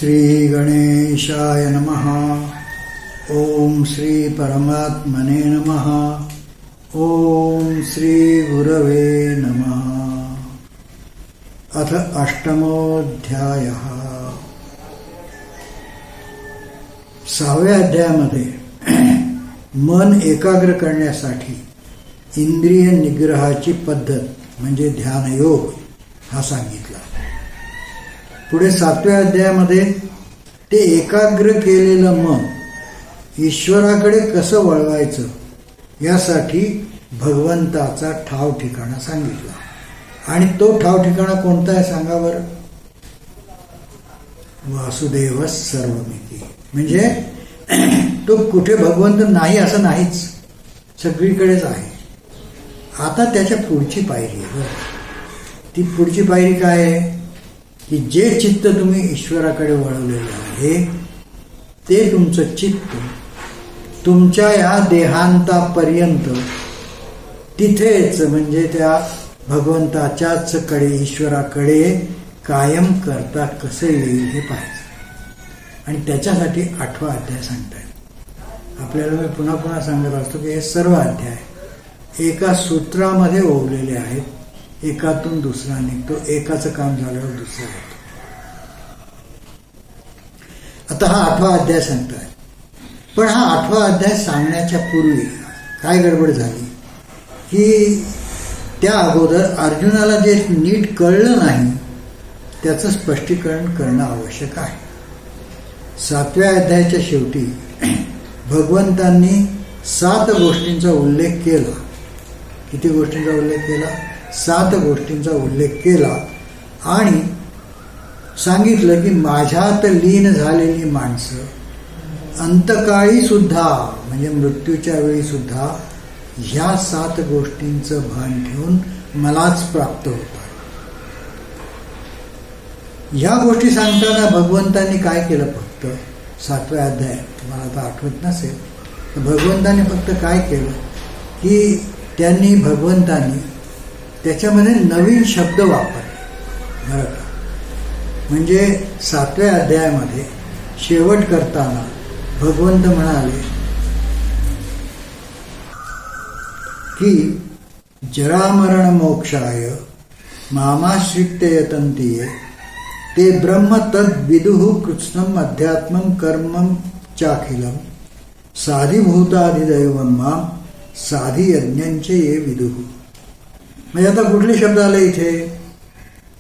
श्री गणेशाय नमः. ओम श्री परमात्मने नमः. ओम श्री गुरवे नमः. अथ अष्टमोऽध्यायः. 6व्या अध्यायामध्ये मन एकाग्र करण्यासाठी इंद्रिय निग्रहाची पद्धत म्हणजे ध्यानयोग हा सांगितला. पुढे 7व्या अध्यायामध्ये ते एकाग्र केलेलं मन ईश्वराकडे कसं वळवायचं यासाठी भगवंताचा ठाव ठिकाणा सांगितला. आणि तो ठाव ठिकाणा कोणता आहे सांगा बरं. वासुदेव सर्वमिती. म्हणजे तो कुठे भगवंत नाही असं नाहीच, सगळीकडेच आहे. आता त्याच्या पुढची पायरी आहे. ती पुढची पायरी काय आहे की जे चित्त तुम्ही ईश्वराकडे वळवलेलं आहे ते तुमचं चित्त तुमच्या या देहांतापर्यंत तिथेच म्हणजे त्या भगवंताच्याच कडे ईश्वराकडे कायम करता कसं येईल हे पाहायचं. आणि त्याच्यासाठी 8वा अध्याय सांगताय. आपल्याला मी पुन्हा पुन्हा सांगत असतो की हे सर्व अध्याय एका सूत्रामध्ये ओवलेले आहेत. एकातून दुसरा निघतो, एकाचं काम झाल्यावर दुसरं होतं. आता हा 8वा अध्याय सांगताय. पण हा 8वा अध्याय सांगण्याच्या पूर्वी काय गडबड झाली की त्या अगोदर अर्जुनाला जे नीट कळलं नाही त्याचं स्पष्टीकरण करणं आवश्यक आहे. 7व्या अध्यायाच्या शेवटी भगवंतांनी 7 गोष्टींचा उल्लेख केला. किती गोष्टींचा उल्लेख केला? 7 गोष्टींचा उल्लेख केला आणि सांगितलं की माझ्यात लीन झालेली माणसं अंतकाळी सुद्धा म्हणजे मृत्यूच्या वेळी सुद्धा ह्या 7 गोष्टींचं भान ठेवून मलाच प्राप्त होतात. ह्या गोष्टी सांगताना भगवंतांनी काय केलं? फक्त 7व्या अध्यायात तुम्हाला आता आठवत नसेल तर भगवंतांनी फक्त काय केलं की भगवंतांनी त्याच्यामध्ये नवीन शब्द वापरले. बरं का? म्हणजे 7व्या अध्यायामध्ये शेवट करताना भगवंत म्हणाले की जरामरण मोक्षाय मामाश्रित्य यतन्ति ते ब्रह्म तद विदुः कृत्स्नम अध्यात्मम कर्मम चाखिलम साधिभूताधिदैवम माम साधी यज्ञांचे ये विदुः. म्हणजे आता कुठले शब्द आले इथे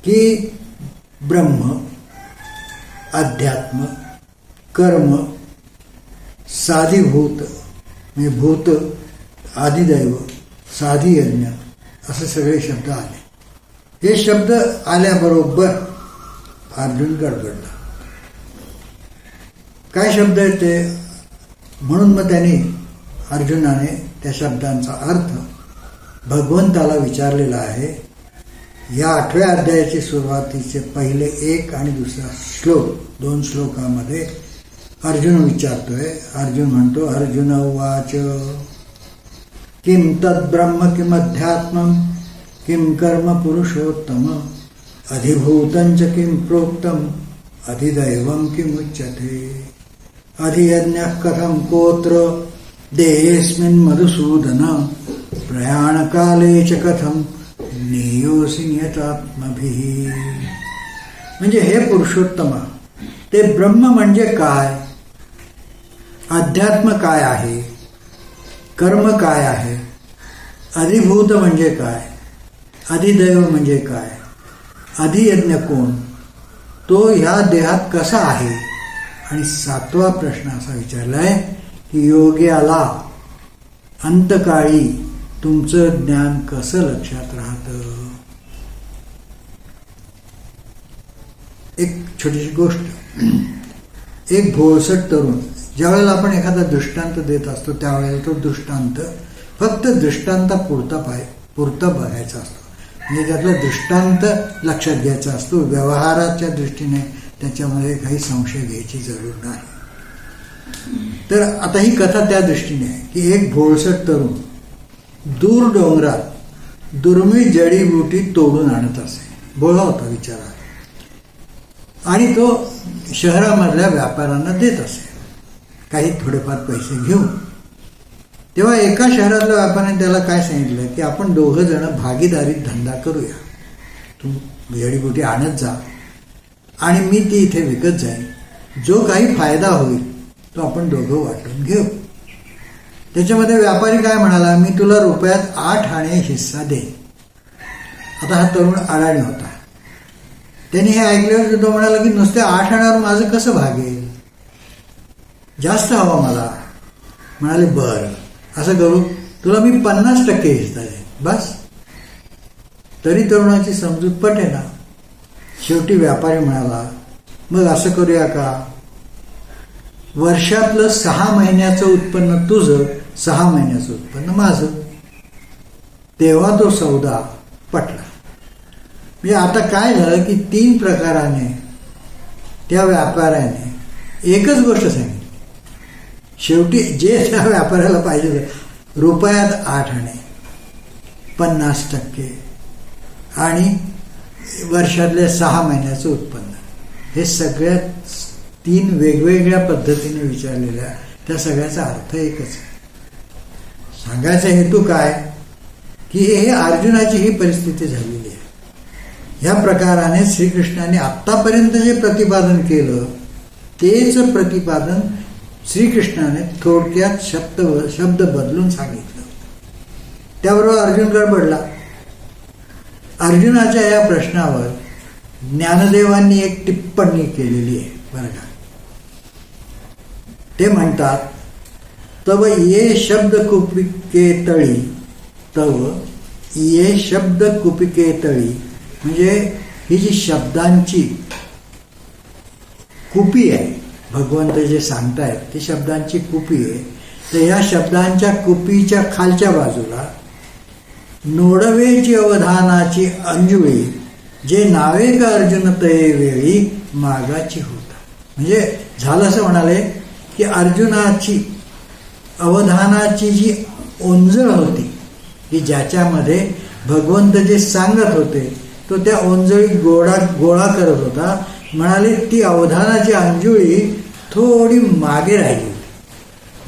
की ब्रह्म, अध्यात्म, कर्म, साधीभूत म्हणजे भूत, आदिदैव, साधी यज्ञ असे सगळे शब्द आले. हे शब्द आल्याबरोबर अर्जुन गडबडला. काय शब्द आहेत ते? म्हणून मग अर्जुनाने त्या शब्दांचा अर्थ भगवंताला विचारलेला आहे. या 8व्या अध्यायाची सुरुवातीचे पहिले 1 आणि दुसरा श्लोक 2 श्लोकामध्ये अर्जुन विचारतोय. अर्जुन म्हणतो अर्जुन उवाच किम तद्ब्रह्म किम अध्यात्मम किम कर्म पुरुषोत्तम अधिभूतंच किम प्रोक्तम अधिदैवम किम उच्यते अधियज्ञः कथम कोत्र देहेऽस्मिन् मधुसूदन प्रयाणकाले च कथम ज्ञेयोऽसि नियतात्मभिः. म्हणजे हे पुरुषोत्तमा, ते ब्रह्म म्हणजे काय, अध्यात्म काय आहे, कर्म काय आहे, अधिभूत म्हणजे काय, अधिदैव म्हणजे काय, अधियज्ञ कोण, तो ह्या देहात कसा आहे. आणि 7वा प्रश्न असा विचारलाय की योग्याला अंतकाळी तुमचं ज्ञान कसं लक्षात राहतं. एक छोटीशी गोष्ट. एक भोळसट तरुण, ज्यावेळेला आपण एखादा दृष्टांत देत असतो त्यावेळेला तो दृष्टांत फक्त दृष्टांतापुरता बघायचा असतो. म्हणजे त्यातला दृष्टांत लक्षात घ्यायचा असतो. व्यवहाराच्या दृष्टीने त्याच्यामध्ये काही संशय घ्यायची जरूर नाही. तर आता ही कथा त्या दृष्टीने आहे की एक भोळसट तरुण दूर डोंगरात दुर्मिळ जडीबुटी तोडून आणत असे. भोळा होता विचारा. आणि तो शहरामधल्या व्यापाऱ्यांना देत असे, काही थोडेफार पैसे घेऊन. तेव्हा एका शहरातल्या व्यापाऱ्याने त्याला काय सांगितलं की आपण दोघं जण भागीदारीत धंदा करूया. तू जडीबुटी आणत जा आणि मी ती इथे विकत जाईन. जो काही फायदा होईल तो आपण दोघं वाटून घेऊ. त्याच्यामध्ये व्यापारी काय म्हणाला, मी तुला रुपयात 8 आणे हिस्सा देईन. आता हा तरुण अडाणी होता. त्यांनी हे ऐकल्यावर तो म्हणाला की नुसत्या 8 आण्यावर माझं कसं भागेल, जास्त हवा मला. म्हणाले बरं असं करू, तुला मी 50% हिस्सा देईन बस. तरी तरुणाची समजूत पटेना. शेवटी व्यापारी म्हणाला मग असं करूया का, वर्षातलं 6 महिन्याचं उत्पन्न तुझं, 6 महिन्याचं उत्पन्न माझं. तेव्हा तो सौदा पटला. म्हणजे आता काय झालं की 3 प्रकाराने त्या व्यापाऱ्याने एकच गोष्ट सांगितली. शेवटी जे त्या व्यापाऱ्याला पाहिजे रुपयात 8 आणे, 50% आणि वर्षातल्या 6 महिन्याचं उत्पन्न, हे सगळ्यात 3 वेगवेगळ्या पद्धतीने विचारलेल्या त्या सगळ्याचा अर्थ एकच. सांगायचा हेतू काय की हे अर्जुनाची ही परिस्थिती झालेली आहे. ह्या प्रकाराने श्रीकृष्णाने आत्तापर्यंत जे प्रतिपादन केलं तेच प्रतिपादन श्रीकृष्णाने थोडक्यात शब्द बदलून सांगितलं. त्याबरोबर अर्जुन गडबडला. अर्जुनाच्या या प्रश्नावर ज्ञानदेवांनी एक टिप्पणी केलेली आहे बरं का. ते म्हणतात तव ये शब्द कुपिके तळी, तव ये शब्द कुपिके तळी, म्हणजे ही जी शब्दांची कुपी आहे, भगवंत जे सांगतायत ती शब्दांची कुपी आहे. तर या शब्दांच्या कुपीच्या खालच्या बाजूला नोडवेची अवधानाची अंजुळी, जे नावे का अर्जुन तये वेळी मागाची होता. म्हणजे झालं असं म्हणाले की अर्जुनाची अवधानाची जी ओंजळ होती की ज्याच्यामध्ये भगवंत जे सांगत होते तो त्या ओंजळीत गोळा करत होता. म्हणाले ती अवधानाची अंजुळी थोडी मागे राहिली.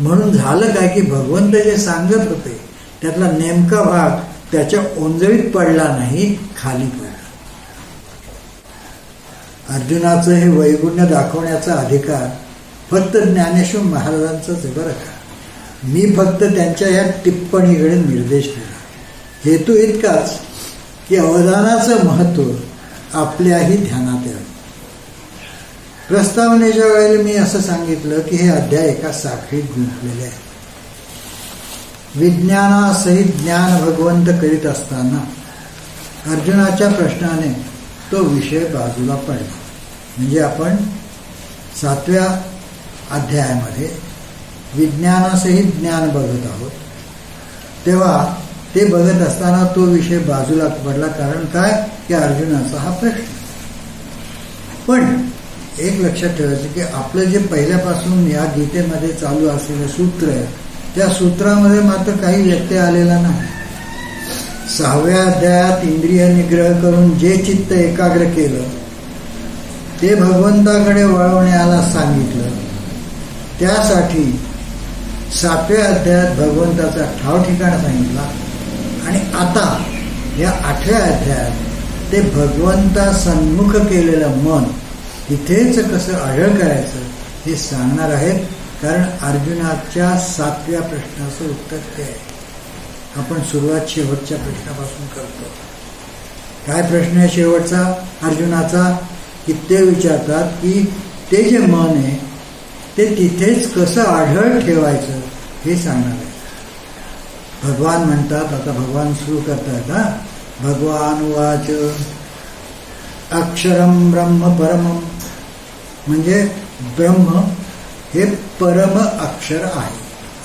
म्हणून झालं काय की भगवंत जे सांगत होते त्यातला नेमका भाग त्याच्या ओंजळीत पडला नाही, खाली पडला. अर्जुनाचं हे वैगुण्य दाखवण्याचा अधिकार फक्त ज्ञानेश्वर महाराजांचाच आहे बरं का. मी फक्त त्यांच्या या टिप्पणीकडे निर्देश दिला. हेतू इतकाच की अवधानाचं महत्त्व आपल्याही ध्यानात यावं. प्रस्तावनेच्या वेळेला मी असं सांगितलं की हे अध्याय एका साखळीत गुंतलेले आहे. विज्ञानासहित ज्ञान भगवंत करीत असताना अर्जुनाच्या प्रश्नाने तो विषय बाजूला पडला. म्हणजे आपण 7व्या अध्यायामध्ये विज्ञानासहित ज्ञान बघत आहोत. तेव्हा ते बघत असताना तो विषय बाजूला पडला. कारण काय की अर्जुनाचा हा प्रश्न. पण एक लक्षात ठेवायचं की आपलं जे पहिल्यापासून या गीतेमध्ये चालू असलेलं सूत्र आहे त्या सूत्रामध्ये मात्र काही व्यत्यय आलेला नाही. 6व्या अध्यायात इंद्रिय निग्रह करून जे चित्त एकाग्र केलं ते भगवंताकडे वळवण्याला सांगितलं. त्यासाठी 7व्या अध्यायात भगवंताचा ठाव ठिकाण सांगितला. आणि आता या 8व्या अध्यायात ते भगवंता सन्मुख केलेलं मन तिथेच कसं अढळ करायचं हे सांगणार आहेत. कारण अर्जुनाच्या 7व्या प्रश्नाचं उत्तर ते आहे. आपण सुरुवात शेवटच्या प्रश्नापासून करतो. काय प्रश्न आहे शेवटचा अर्जुनाचा की ते विचारतात की ते जे मन आहे ते तिथेच कसं आढळ ठेवायचं हे सांगणार आहे. भगवान म्हणतात, आता भगवान सुरू करतात हा. भगवान उवाच अक्षरम ब्रह्म परमम, म्हणजे ब्रह्म हे परम अक्षर आहे.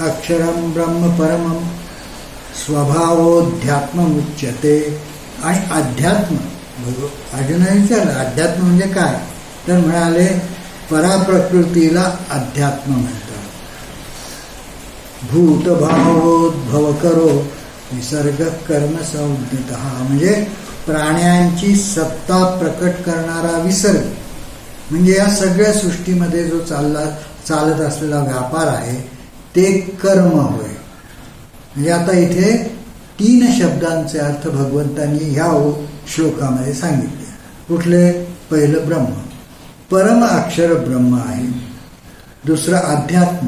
अक्षरम ब्रह्म परमम स्वभावोध्यात्म उच्यते. आणि अध्यात्म अर्जुनाने विचारलं अध्यात्म म्हणजे काय, तर म्हणाले पराप्रकृतीला अध्यात्म म्हणतात. भूतभावोद्भव करो निसर्ग कर्म संज्ञितः, म्हणजे प्राण्यांची सत्ता प्रकट करणारा विसर्ग म्हणजे या सगळ्या सृष्टीमध्ये जो चालत असलेला व्यापार आहे ते कर्म होय. म्हणजे आता इथे 3 शब्दांचे अर्थ भगवंतांनी ह्या श्लोकामध्ये सांगितले. कुठले? पहिलं ब्रह्म, परम अक्षर ब्रह्म आहे. दुसरं अध्यात्म,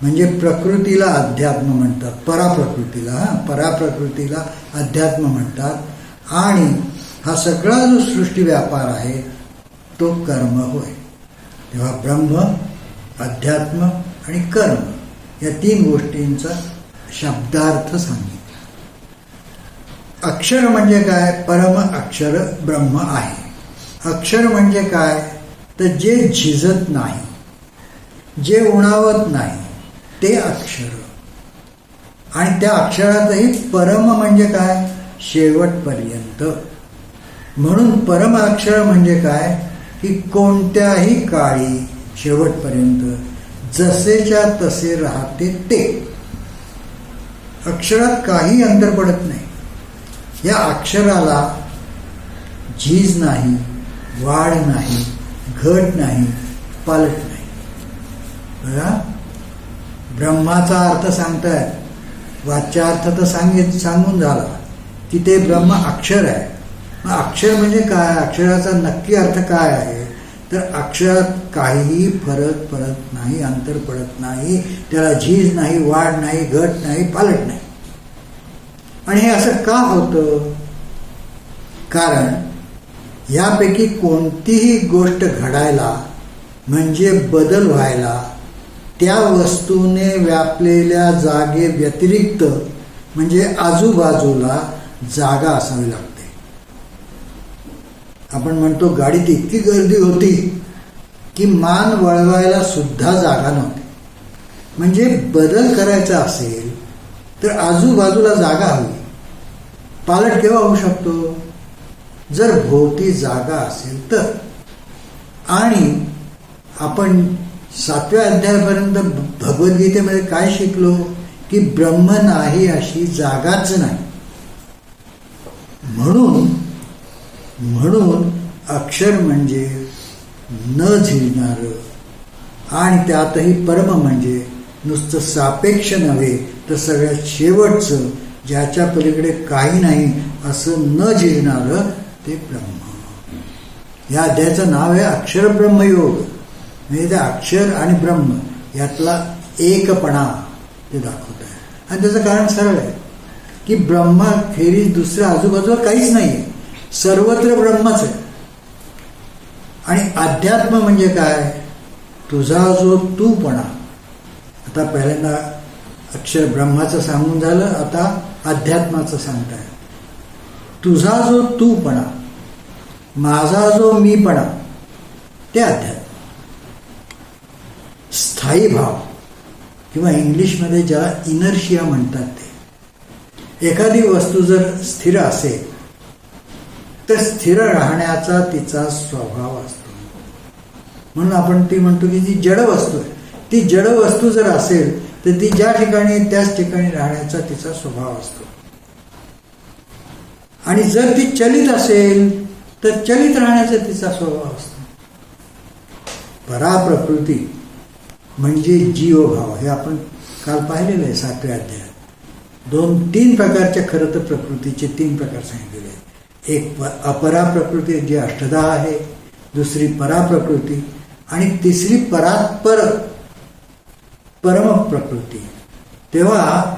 म्हणजे प्रकृतीला अध्यात्म म्हणतात, पराप्रकृतीला अध्यात्म म्हणतात. आणि हा सगळा जो सृष्टी व्यापार आहे तो कर्म होय. तेव्हा ब्रह्म, अध्यात्म आणि कर्म या 3 गोष्टींचा शब्दार्थ सांगितला. अक्षर म्हणजे काय? परम अक्षर ब्रह्म आहे. अक्षर म्हणजे काय? तर जे झिजत नाही, जे उणावत नाही ते अक्षर. आणि त्या अक्षरातही परम म्हणजे काय? शेवटपर्यंत. म्हणून परम अक्षर म्हणजे काय? की कोणत्याही काळी शेवटपर्यंत जसेच्या तसे राहते ते. अक्षरात काही अंतर पडत नाही. या अक्षराला झीज नाही, वाढ नाही, घट नाही, पालट नाही. बघा, ब्रह्माचा अर्थ सांगतायत, वाच्यार्थ तर सांगून झाला की ते ब्रह्म अक्षर आहे. मग अक्षर म्हणजे काय? अक्षराचा नक्की अर्थ काय आहे? तर अक्षरात काहीही फरक पडत नाही, अंतर पडत नाही, त्याला झीज नाही, वाढ नाही, घट नाही, पालट नाही. आणि हे असं का होतं? कारण यापैकी कोणतीही गोष्ट घडायला म्हणजे बदल व्हायला त्या वस्तूने व्यापलेल्या जागे व्यतिरिक्त म्हणजे आजूबाजूला जागा असावी लागते. आपण म्हणतो गाडीत इतकी गर्दी होती की मान वळवायला सुद्धा जागा नव्हती. म्हणजे बदल करायचा असेल तर आजूबाजूला जागा हवी. पालट केव्हा होऊ शकतो? जर भोवती जागा असेल तर. आणि आपण 7व्या अध्यायापर्यंत भगवद्गीतेमध्ये काय शिकलो? की ब्रह्म नाही अशी जागाच नाही. म्हणून अक्षर म्हणजे न झिजणारं आणि त्यातही परम म्हणजे नुसतं सापेक्ष नव्हे तर सगळ्यात शेवटचं, ज्याच्या पलीकडे काही नाही असं न झिजणारं ते ब्रह्म. या अध्यायाचं नाव आहे अक्षर ब्रह्मयोग. म्हणजे ते अक्षर आणि ब्रह्म यातला एकपणा ते दाखवत आहे. आणि त्याचं कारण सरळ आहे की ब्रह्माखेरीज दुसऱ्या आजूबाजूला काहीच नाही आहे, सर्वत्र ब्रह्मच आहे. आणि अध्यात्म म्हणजे काय? तुझा जो तूपणा. आता पहिल्यांदा अक्षर ब्रह्माचं सांगून झालं, आता अध्यात्माचं सांगताय. तुझा जो तूपणा, माझा जो मीपणा ते अध्यात्म. स्थायी भाव किंवा इंग्लिशमध्ये ज्याला इनर्शिया म्हणतात ते. एखादी वस्तू जर स्थिर असेल तर स्थिर राहण्याचा तिचा स्वभाव असतो. म्हणून आपण ती म्हणतो की ती जड वस्तू आहे. ती जड वस्तू जर असेल तर ती ज्या ठिकाणी त्याच ठिकाणी राहण्याचा तिचा स्वभाव असतो. आणि जर ती चलित असेल तर चलित राहण्याचा तिचा स्वभाव असतो. पराप्रकृती म्हणजे जीवभाव. हे आपण काल पाहिलेलं आहे 7व्या अध्यायात. 2-3 प्रकारच्या खरं तर प्रकृतीचे 3 प्रकार सांगितलेले आहेत. एक अपराप्रकृती जी अष्टधा आहे, दुसरी पराप्रकृती आणि तिसरी परम प्रकृती. तेव्हा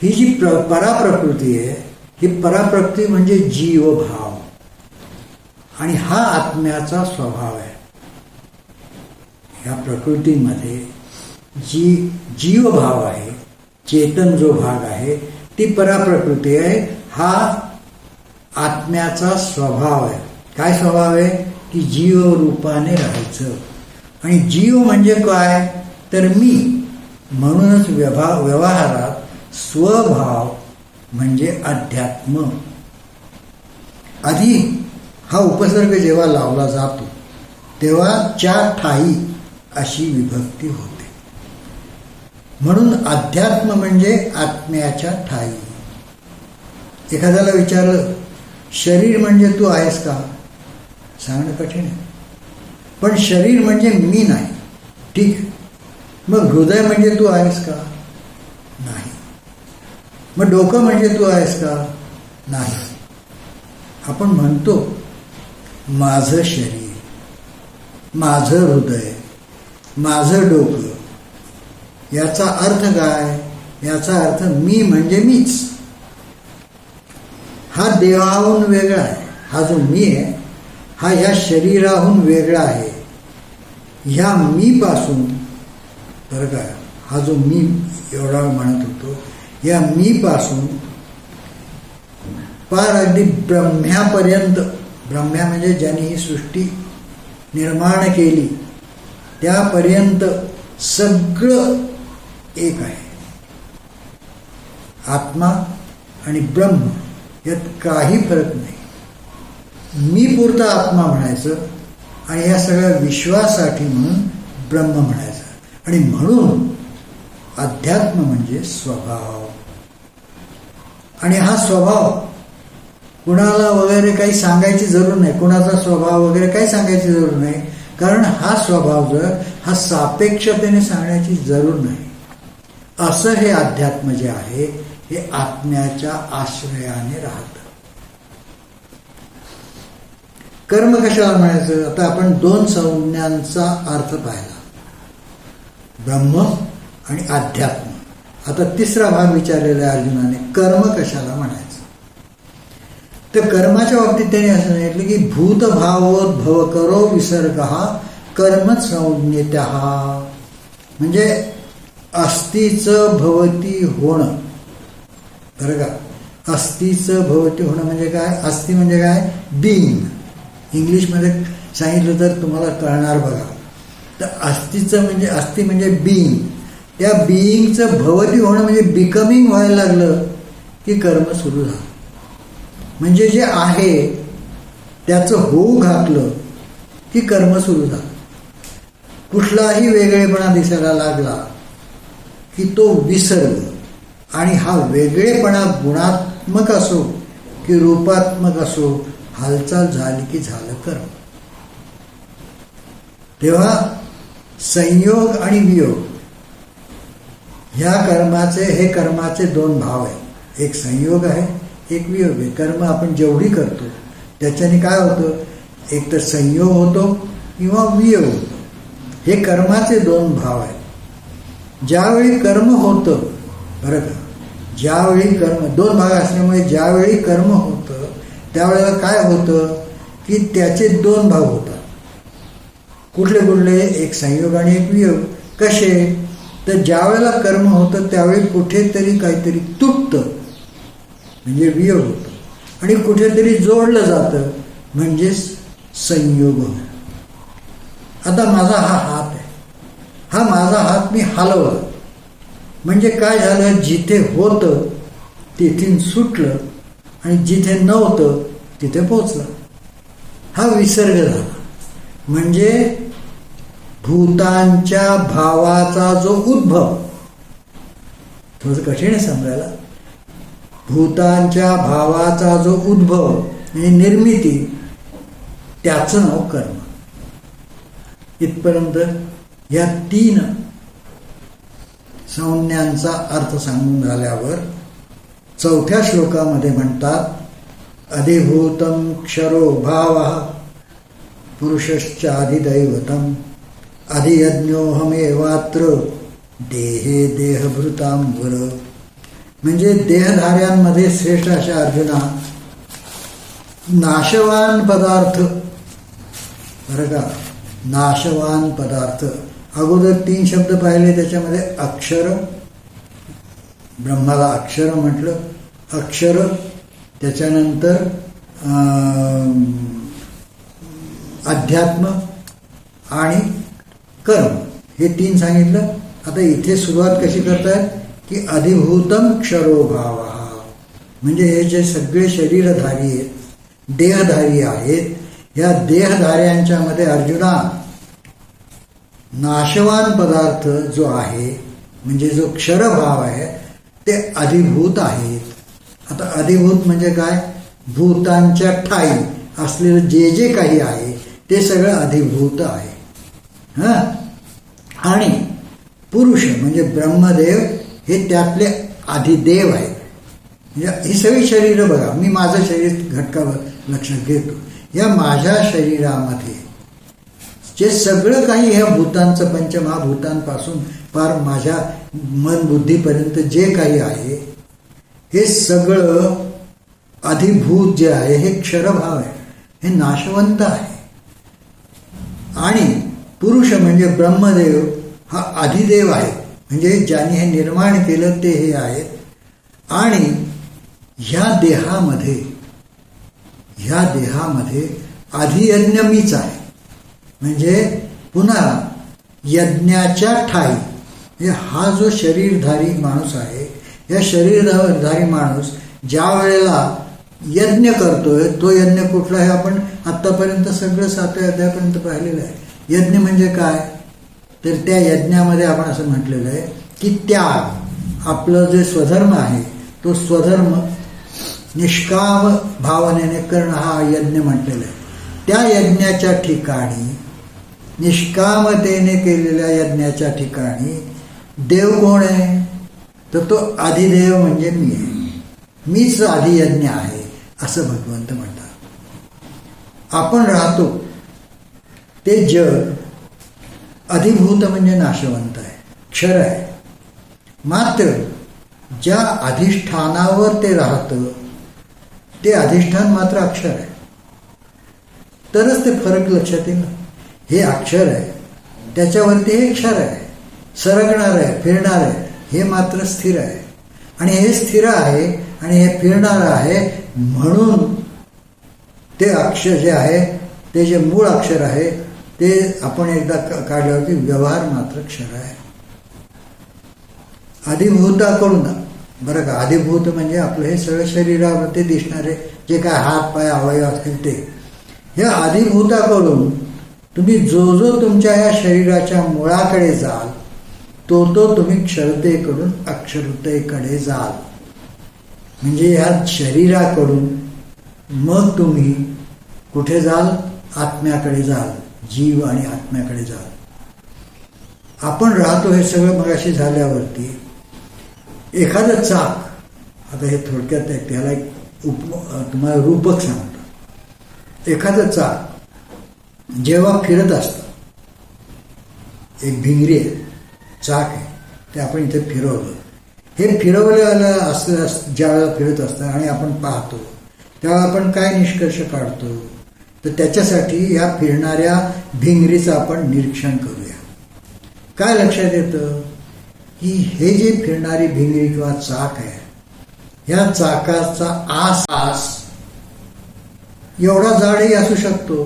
ही जी पराप्रकृती आहे, ही पराप्रकृती म्हणजे जीवभाव आणि हा आत्म्याचा स्वभाव आहे. या प्रकृतीमध्ये जी जीवभाव आहे, चेतन जो भाग आहे, ती पराप्रकृती आहे. हा आत्म्याचा स्वभाव आहे. काय स्वभाव आहे? की जीव रूपाने राहायचं. आणि जीव म्हणजे काय? तर मी. म्हणूनच व्यवहारात स्वभाव म्हणजे अध्यात्म. आधी हा उपसर्ग जेव्हा लावला जातो तेव्हा 4 ठायी अशी विभक्ती होते. म्हणून अध्यात्म म्हणजे आत्म्याच्या ठायी. एखाद्याला विचारलं शरीर म्हणजे तू आहेस का? सांगणं कठीण आहे. पण शरीर म्हणजे मी नाही. ठीक आहे, मग हृदय म्हणजे तू आहेस का? नाही. मग डोकं म्हणजे तू आहेस का? नाही. आपण म्हणतो माझं शरीर, माझं हृदय, माझं डोकं. याचा अर्थ काय? याचा अर्थ मी म्हणजे मीच. हा देहाहून वेगळा आहे. हा जो मी आहे हा या शरीराहून वेगळा आहे. ह्या मी पासून, बरं का, हा जो मी एवढा म्हणत होतो, या मी पासून पार अगदी ब्रह्म्यापर्यंत, ब्रह्म्या म्हणजे ज्यांनी ही सृष्टी निर्माण केली त्यापर्यंत सगळं एक आहे. आत्मा आणि ब्रह्म यात काही फरक नाही. मी पुरता आत्मा म्हणायचं आणि या सगळ्या विश्वासाठी म्हणून ब्रह्म म्हणायचं. आणि म्हणून अध्यात्म म्हणजे स्वभाव. आणि हा स्वभाव कुणाला वगैरे काही सांगायची जरूर नाही. कुणाचा स्वभाव वगैरे काही सांगायची जरूर नाही. कारण हा स्वभाव जर हा सापेक्षतेने सांगण्याची जरूर नाही. असं हे अध्यात्म जे आहे हे आत्म्याच्या आश्रयाने राहतं. कर्म कशाला म्हणायचं? आता आपण दोन संज्ञांचा अर्थ पाहिला, ब्रह्म आणि अध्यात्म. आता तिसरा भाग विचारलेला आहे अर्जुनाने, कर्म कशाला म्हणायचं? तर कर्माच्या बाबतीत त्याने असं सांगितलं की भूतभावोद्भव करो विसर्ग कर्म संज्ञेत्या. म्हणजे अस्तीचं भवती होणं. बरं का, अस्तीचं भवती होणं म्हणजे काय? अस्ती म्हणजे काय? बीइंग. इंग्लिशमध्ये सांगितलं तर तुम्हाला कळणार बघा. तर अस्तीचं म्हणजे, अस्ती म्हणजे बीइंग. त्या बीइंगचं भवती होणं म्हणजे बिकमिंग व्हायला लागलं की कर्म सुरू झालं. म्हणजे जे आहे त्याचं होऊ घातलं की कर्म सुरू झालं. कुठलाही वेगळेपणा दिसायला लागला की तो विसर्ग. आणि हा वेगळेपणा गुणात्मक असो की रूपात्मक असो, हालचाल झाली की झालं कर्म. तेव्हा संयोग आणि वियोग ह्या कर्माचे, हे कर्माचे दोन भाव आहेत. एक संयोग आहे, एक वियोग आहे. कर्म आपण जेवढी करतो त्याच्याने काय होतं? एक तर संयोग होतो किंवा वियोग होतो. हे कर्माचे दोन भाव आहेत. ज्यावेळी कर्म होतं, बरं का, ज्यावेळी कर्म, दोन भाग असल्यामुळे ज्यावेळी कर्म होतं त्यावेळेला काय होतं की त्याचे दोन भाग होतात. कुठले कुठले? एक संयोग आणि एक वियोग. कसे? तर ज्यावेळेला कर्म होतं त्यावेळी कुठेतरी काहीतरी तुटतं म्हणजे वियोग होतो, आणि कुठेतरी जोडलं जातं म्हणजेच संयोग होतो. आता माझा हा हात आहे, हा माझा हात मी हलवला म्हणजे काय झालं? जिथे होतं तिथून सुटलं आणि जिथे नव्हतं तिथे पोचलं. हा विसर्ग झाला. म्हणजे भूतांच्या भावाचा जो उद्भव, थोडंसं कठीण आहे समजायला. भूतांच्या भावाचा जो उद्भव म्हणजे निर्मिती, त्याचं नाव कर्म. इथपर्यंत या तीन संज्ञांचा अर्थ सांगून झाल्यावर चौथ्या श्लोकामध्ये म्हणतात, अधिभूतम क्षरो भावः पुरुषश्चाधिदैवतम अधियज्ञोहमेवात्र देहे देहभृतांवर. म्हणजे देहधाऱ्यांमध्ये श्रेष्ठ अशा अर्जुना, नाशवान पदार्थ, बरं का, नाशवान पदार्थ. अगोदर तीन शब्द पाहिले, त्याच्यामध्ये अक्षर, ब्रह्माला अक्षर म्हटलं, अक्षर, त्याच्यानंतर अध्यात्म आणि कर्म, हे तीन सांगितलं. आता इथे सुरुवात कशी करतायत की अधिभूतम क्षरोभाव, म्हणजे हे जे सगळे शरीरधारी आहेत, देहधारी आहेत, या देहधाऱ्यांच्या मध्ये अर्जुना नाशवान पदार्थ जो आहे म्हणजे जो क्षरभाव आहे ते अधिभूत आहेत. आता अधिभूत म्हणजे काय? भूतांच्या ठाई असलेलं जे जे काही आहे ते सगळं अधिभूत आहे. आणि पुरुष म्हणजे ब्रह्मदेव हे त्यातले अधिदेव आहेत. म्हणजे ही सगळी शरीरं बघा, मी माझं शरीर घटकावर लक्षात घेतो. या माझ्या शरीरामध्ये जे सगळं काही ह्या भूतांचं, पंचमहाभूतांपासून पार माझ्या मन बुद्धीपर्यंत जे काही आहे हे सगळं अधिभूत जे आहे हे क्षरभाव आहे, हे नाशवंत आहे. आणि पुरुष म्हणजे ब्रह्मदेव हा अधिदेव आहे, म्हणजे ज्यांनी हे निर्माण केलं ते हे आहेत. आणि ह्या देहामध्ये अधियज्ञ मीच आहे. म्हणजे पुन्हा यज्ञाच्या ठाई, म्हणजे हा जो शरीरधारी माणूस आहे, या शरीरधारी माणूस ज्या वेळेला यज्ञ करतोय, तो यज्ञ कुठला आहे आपण आत्तापर्यंत सगळं 7व्या अध्यायापर्यंत पाहिलेलं आहे. यज्ञ म्हणजे काय, तर त्या यज्ञामध्ये आपण असं म्हटलेलं आहे की त्याग, आपलं जे स्वधर्म आहे तो स्वधर्म निष्काम भावनेने करणं हा यज्ञ म्हटलेला आहे. त्या यज्ञाच्या ठिकाणी, निष्कामतेने केलेल्या यज्ञाच्या ठिकाणी देव कोण आहे, तर तो अधिदेव म्हणजे मी आहे. मीच अधियज्ञ आहे असं भगवंत म्हणतात. आपण राहतो ते जग अधिभूत म्हणजे नाशवंत आहे, क्षर आहे. मात्र ज्या अधिष्ठानावर ते राहतं ते अधिष्ठान मात्र अक्षर आहे. तरच ते फरक लक्षात येईल. हे अक्षर आहे, त्याच्यावरती हे क्षर आहे, सरकणार आहे, फिरणार आहे. हे मात्र स्थिर आहे. आणि हे स्थिर आहे आणि हे फिरणार आहे, म्हणून ते अक्षर जे आहे, ते जे मूळ अक्षर आहे ते आपण एकदा काढल्यावरती व्यवहार मात्र क्षर आहे. अधिभूताकडून बरं का, अधिभूत म्हणजे आपलं हे सगळं शरीरावरती दिसणारे जे काय हात पाय अवयव असतील ते. या अधिभूताकडून तुम्ही जो तुमच्या या शरीराच्या मुळाकडे जाल तो तुम्ही क्षरतेकडून अक्षरतेकडे जाल. म्हणजे ह्या शरीराकडून मग तुम्ही कुठे जाल, आत्म्याकडे जाल, जीव आणि आत्म्याकडे जाल. आपण राहतो हे सगळं मगाशी झाल्यावरती एखादं चाक, आता हे थोडक्यात आहे, त्याला एक तुम्हाला रूपक सांगतो. एखादं चाक जेव्हा फिरत असतं, एक भिंगरी आहे, चाक आहे, ते आपण इथे फिरवलं. हे फिरवलेलं असं ज्या वेळेला फिरत असतं आणि आपण पाहतो तेव्हा आपण काय निष्कर्ष काढतो, तर त्याच्यासाठी या फिरणाऱ्या भिंगरीचं आपण निरीक्षण करूया. काय लक्षात येतं की हे जे फिरणारी भिंगरी किंवा चाक आहे, ह्या चाकाचा आस एवढा जाडही असू शकतो,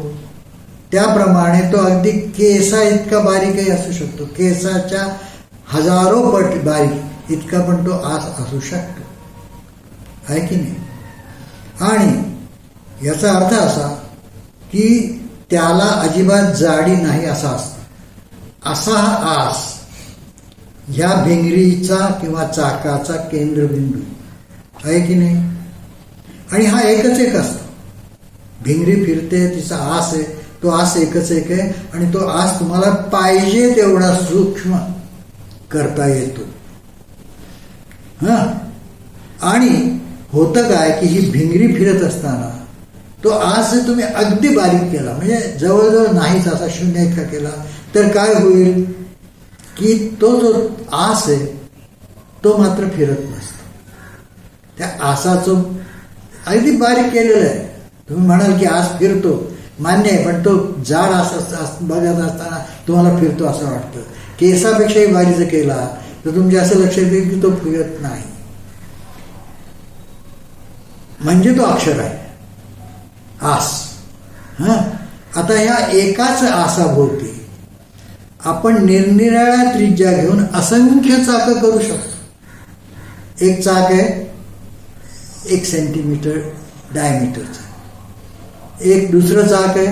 त्याप्रमाणे तो अगदी केसा इतका बारीकही असू शकतो, केसाच्या हजारो पट बारीक इतका पण तो आस असू शकतो, आहे की नाही. आणि याचा अर्थ असा की त्याला अजिबात जाडी नाही असा असतो. असा हा आस ह्या भिंगरीचा किंवा चाकाचा केंद्रबिंदू आहे की नाही. आणि हा एकच एक असतो. भिंगरी फिरते, तिचा आस आहे, तो आस एकच एक आहे. आणि तो आस तुम्हाला पाहिजे तेवढा सूक्ष्म करता येतो. आणि होतं काय की ही भिंगरी फिरत असताना तो आस तुम्ही अगदी बारीक केला, म्हणजे जवळजवळ नाहीच असा शून्य इतका केला, तर काय होईल की तो जो आस आहे तो मात्र फिरत नसतो. त्या आसाचं अगदी बारीक केलेलं आहे. तुम्ही म्हणाल की आस फिरतो, मान्य आहे, पण तो जाड आस बघत असताना तुम्हाला फिरतो असं वाटतं. केसापेक्षाही बारीक केला तर तुमच्या असं लक्षात येईल की तो फिरत नाही. म्हणजे तो अक्षर आहे, आस. आता ह्या एकाच आसाभोवती आपण निरनिराळ्या त्रिज्या घेऊन असंख्य चाकं करू शकतो. एक चाक आहे 1 सेंटीमीटर डायमीटरचं, एक दुसरं चाक आहे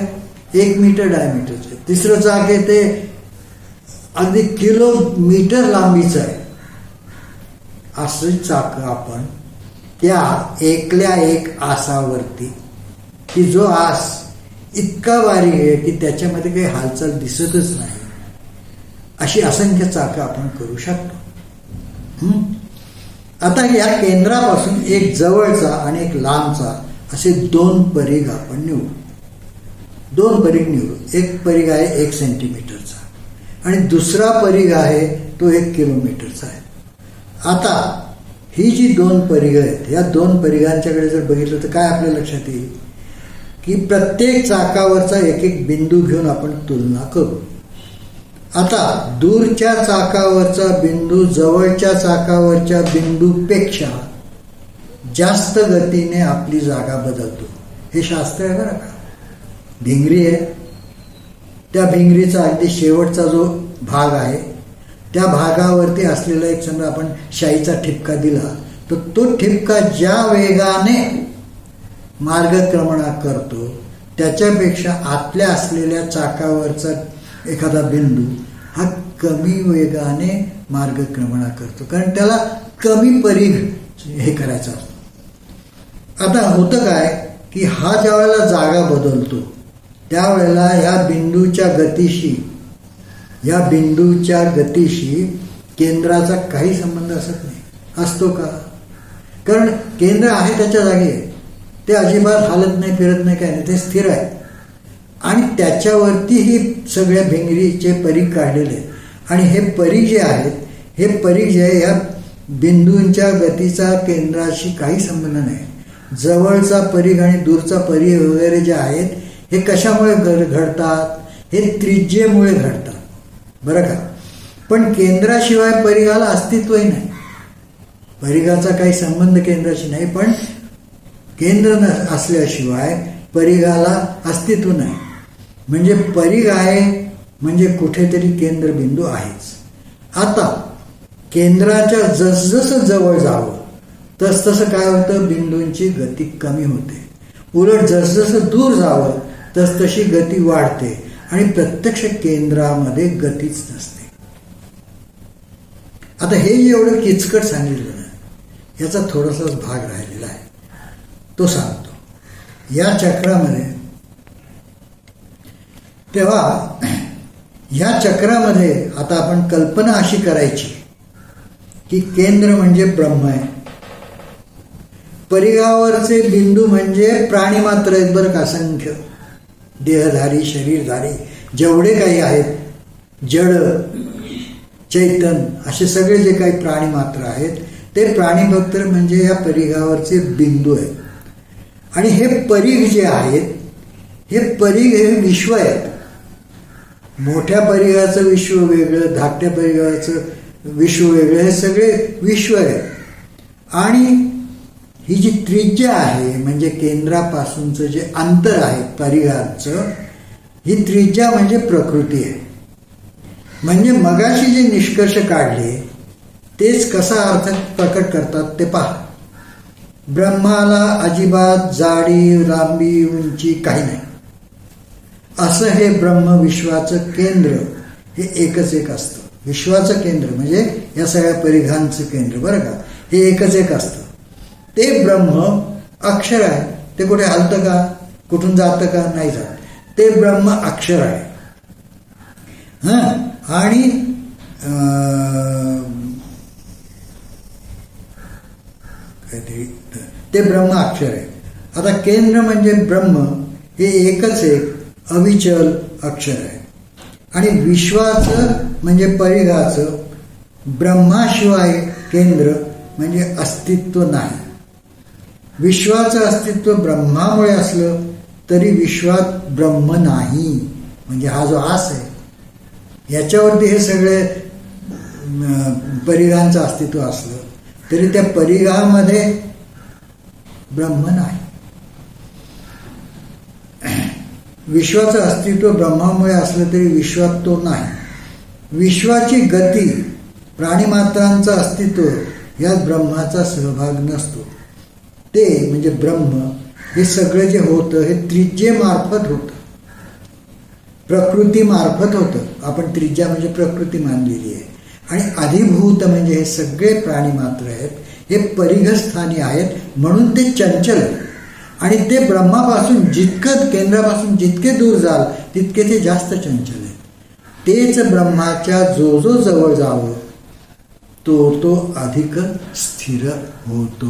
1 मीटर डायमीटरचं, तिसरं चाक आहे ते अगदी किलोमीटर लांबीचं आहे. असं चाक आपण त्या एकल्या एक आसावरती, की जो आस इतका बारीक आहे की त्याच्यामध्ये काही हालचाल दिसतच नाही, अशी असंख्य चाकं आपण करू शकतो. आता या केंद्रापासून एक जवळचा आणि एक लांबचा असे 2 परीघ आपण निवडू. 2 परीघ निवडू. एक परीघ आहे 1 सेंटीमीटरचा आणि दुसरा परीघ आहे तो 1 किलोमीटरचा आहे. आता ही जी 2 परीघ आहेत, या 2 परीघांच्याकडे जर बघितलं तर काय आपल्या लक्षात येईल की प्रत्येक चाकावरचा एक एक बिंदू घेऊन आपण तुलना करू. आता दूरच्या चाकावरचा बिंदू जवळच्या चाकावरच्या बिंदूपेक्षा जास्त गतीने आपली जागा बदलतो. हे शास्त्र आहे बरं का. भिंगरी आहे, त्या भिंगरीचा अगदी शेवटचा जो भाग आहे त्या भागावरती असलेला एक समजा आपण शाईचा ठिपका दिला तर तो ठिपका ज्या वेगाने मार्गक्रमणा करतो त्याच्यापेक्षा आतल्या असलेल्या चाकावरचा एखादा बिंदू हा कमी वेगाने मार्गक्रमणा करतो, कारण त्याला कमी परीघ हे करायचा असतो. आता होतं काय की हा ज्या वेळेला जागा बदलतो त्यावेळेला या बिंदूच्या गतीशी केंद्राचा काही संबंध असत नाही. असतो का? कारण केंद्र आहे त्याच्या जागी आहे, ते अजिबात हालत नाही, फिरत नाही, काय नाही, ते स्थिर आहे आणि त्याच्यावरती ही सगळ्या भिंगरीचे परीघ काढलेले आहेत. आणि हे परीघ जे आहेत, हे परीघ जे आहे या बिंदूंच्या गतीचा केंद्राशी काही संबंध नाही. जवळचा परीघ आणि दूरचा परीघ वगैरे जे आहेत हे कशामुळे घडतात? हे त्रिज्येमुळे घडतात, बरं का. पण केंद्राशिवाय परीघाला अस्तित्वही नाही. परीघाचा काही संबंध केंद्राशी नाही, पण केंद्र असल्याशिवाय परीघाला अस्तित्व नाही. म्हणजे परीघ आहे म्हणजे कुठेतरी केंद्रबिंदू आहेच. आता केंद्राच्या जसजसं जवळ जावं तसतसं काय होतं, बिंदूंची गती कमी होते. उलट जसजसं दूर जावं तसतशी गती वाढते आणि प्रत्यक्ष केंद्रामध्ये गतीच नसते. आता हे जे एवढं किचकट सांगितलं ना, याचा थोडासाच भाग राहिलेला आहे, तो सांगतो. या चक्रामध्ये तेव्हा ह्या चक्रामध्ये आता आपण कल्पना अशी करायची की केंद्र म्हणजे ब्रह्म आहे, परिघावरचे बिंदू म्हणजे प्राणी मात्र आहेत बरं का, असंख्य देहधारी शरीरधारी जेवढे काही आहेत, जड चैतन असे सगळे जे काही प्राणी मात्र आहेत ते प्राणी मात्र म्हणजे या परिघावरचे बिंदू आहेत. आणि हे परीघ जे आहेत, हे परीघ हे विश्व आहेत. मोठ्या परिघाचं विश्व वेगळं, धाकट्या परिघाचं विश्व वेगळं, हे सगळे विश्व आहेत. आणि ही जी त्रिज्या आहे म्हणजे केंद्रापासूनचं जे अंतर आहे परिघाचं, ही त्रिज्या म्हणजे प्रकृती आहे. म्हणजे मगाशी जे निष्कर्ष काढले तेच कसा अर्थ प्रकट करतात ते पहा. ब्रह्माला अजिबात जाडी, लांबी, उंची काही नाही, असं हे ब्रह्म विश्वाचं केंद्र हे एकच एक असतं. विश्वाचं केंद्र म्हणजे या सगळ्या परिघांचं केंद्र बरं का, हे एकच एक असतं. ते ब्रह्म अक्षर आहे. ते कुठे हलतं का, कुठून जातं का, नाही जात. ते ब्रह्म अक्षर आहे. आणि ते ब्रह्म अक्षर आहे. आता केंद्र म्हणजे ब्रह्म हे एकच एक अविचल अक्षर आहे. आणि विश्वाचं म्हणजे परिघाचं ब्रह्माशिवाय केंद्र म्हणजे अस्तित्व नाही. विश्वाचं अस्तित्व ब्रह्मामुळे असलं तरी विश्वात ब्रह्म नाही. म्हणजे हा जो आस आहे याच्यावरती हे सगळे परिघांचं अस्तित्व असलं तरी त्या परिघामध्ये ब्रह्म नाही. विश्वाचं अस्तित्व ब्रह्मामुळे असलं तरी विश्वात तो नाही. विश्वाची गती, प्राणीमात्रांचं अस्तित्व यात ब्रह्माचा सहभाग नसतो. ते म्हणजे ब्रह्म हे सगळं जे होतं हे त्रिज्येमार्फत होतं, प्रकृतीमार्फत होतं. आपण त्रिज्या म्हणजे प्रकृती मानलेली आहे. आणि अधिभूत म्हणजे हे सगळे प्राणी मात्र आहेत, हे परिघस्थानी आहेत म्हणून ते चंचल आहेत. आणि ते ब्रह्मापासून जितकं केंद्रापासून जितके दूर जाल तितके ते जास्त चंचल आहे. तेच ब्रह्माच्या जो जो जवळ जावं तो तो अधिक स्थिर होतो.